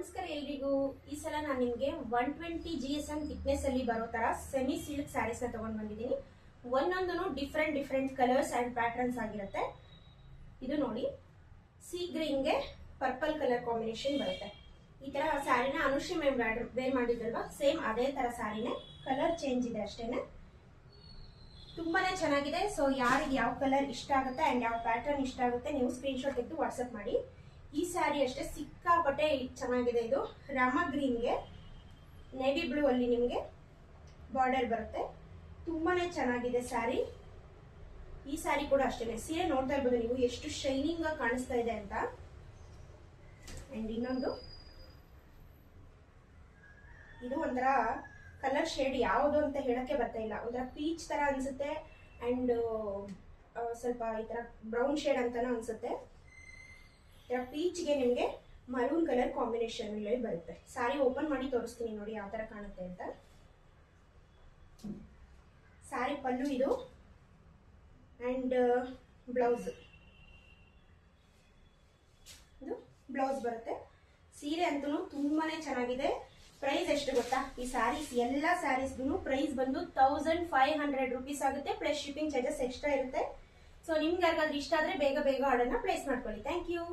ನಮಸ್ಕಾರ ಎಲ್ರಿಗೂ. ಈ ಸಲ ನಾನು ನಿಮಗೆ 120 GSM ಥಿಕ್ನೆಸ್ ಅಲ್ಲಿ ಬರೋ ತರ ಸೆಮಿ ಸಿಲ್ಕ್ ಸ್ಯಾರೀಸ್ ನ ತಗೊಂಡು ಬಂದಿದ್ದೀನಿ. ಒಂದೊಂದೂ ಡಿಫ್ರೆಂಟ್ ಕಲರ್ಸ್ ಅಂಡ್ ಪ್ಯಾಟರ್ನ್ಸ್ ಆಗಿರುತ್ತೆ. ಇದು ನೋಡಿ, ಸೀ ಗ್ರೀನ್ ಗೆ ಪರ್ಪಲ್ ಕಲರ್ ಕಾಂಬಿನೇಷನ್ ಬರುತ್ತೆ. ಈ ತರ ಸ್ಯಾರಿನ ಅನುಶ್ರೀ ಮ್ಯಾಮ್ ವೇರ್ ಮಾಡಿದ್ರಲ್ವಾ, ಸೇಮ್ ಅದೇ ತರ ಸ್ಯಾರಿನೇ, ಕಲರ್ ಚೇಂಜ್ ಇದೆ ಅಷ್ಟೇನೆ. ತುಂಬಾನೇ ಚೆನ್ನಾಗಿದೆ. ಸೊ ಯಾರಿಗೆ ಯಾವ ಕಲರ್ ಇಷ್ಟ ಆಗುತ್ತೆ ಅಂಡ್ ಯಾವ ಪ್ಯಾಟರ್ನ್ ಇಷ್ಟ ಆಗುತ್ತೆ ನೀವು ಸ್ಕ್ರೀನ್ ಶಾಟ್ ತೆಗೆದು ವಾಟ್ಸ್ಆಪ್ ಮಾಡಿ. ಈ ಸ್ಯಾರಿ ಅಷ್ಟೇ ಸಿಕ್ಕಾಪಟ್ಟೆ ಚೆನ್ನಾಗಿದೆ. ಇದು ರಾಮ ಗ್ರೀನ್ಗೆ ನೇವಿ ಬ್ಲೂ ಅಲ್ಲಿ ನಿಮಗೆ ಬಾರ್ಡರ್ ಬರುತ್ತೆ. ತುಂಬಾನೇ ಚೆನ್ನಾಗಿದೆ ಸ್ಯಾರಿ. ಈ ಸ್ಯಾರಿ ಕೂಡ ಅಷ್ಟೇನೆ, ಸೀರೆ ನೋಡ್ತಾ ಇರ್ಬೋದು ನೀವು ಎಷ್ಟು ಶೈನಿಂಗ್ ಆಗಿ ಕಾಣಿಸ್ತಾ ಇದೆ ಅಂತ. ಅಂಡ್ ಇನ್ನೊಂದು, ಇದು ಒಂಥರ ಕಲರ್ ಶೇಡ್ ಯಾವುದು ಅಂತ ಹೇಳಕ್ಕೆ ಬರ್ತಾ ಇಲ್ಲ, ಒಂಥರ ಪೀಚ್ ತರ ಅನ್ಸುತ್ತೆ ಅಂಡ್ ಸ್ವಲ್ಪ ಈ ತರ ಬ್ರೌನ್ ಶೇಡ್ ಅಂತಾನು ಅನ್ಸುತ್ತೆ. ಪೀಚ್ಗೆ ನಿಮಗೆ ಮರೂನ್ ಕಲರ್ ಕಾಂಬಿನೇಷನ್ ಬರುತ್ತೆ. ಸಾರಿ ಓಪನ್ ಮಾಡಿ ತೋರಿಸ್ತೀನಿ ನೋಡಿ ಯಾವ ತರ ಕಾಣುತ್ತೆ ಅಂತ. ಸಾರಿ ಪಲ್ಲು ಇದು ಅಂಡ್ ಬ್ಲೌಸ್, ಇದು ಬ್ಲೌಸ್ ಬರುತ್ತೆ. ಸೀರೆ ಅಂತೂ ತುಂಬಾನೇ ಚೆನ್ನಾಗಿದೆ. ಪ್ರೈಸ್ ಎಷ್ಟು ಗೊತ್ತಾ? ಈ ಸ್ಯಾರೀಸ್ ಎಲ್ಲ ಸ್ಯಾರೀಸ್ಗೂ ಪ್ರೈಸ್ ಬಂದು 1500 rupees ಆಗುತ್ತೆ, ಪ್ಲಸ್ ಶಿಪ್ಪಿಂಗ್ ಚಾರ್ಜಸ್ ಎಕ್ಸ್ಟ್ರಾ ಇರುತ್ತೆ. ಸೊ ನಿಮ್ಗೆ ಯಾರಿಗಾದ್ರೂ ಇಷ್ಟ ಆದ್ರೆ ಬೇಗ ಆರ್ಡರ್ನ ಪ್ಲೇಸ್ ಮಾಡ್ಕೊಳ್ಳಿ. Thank you.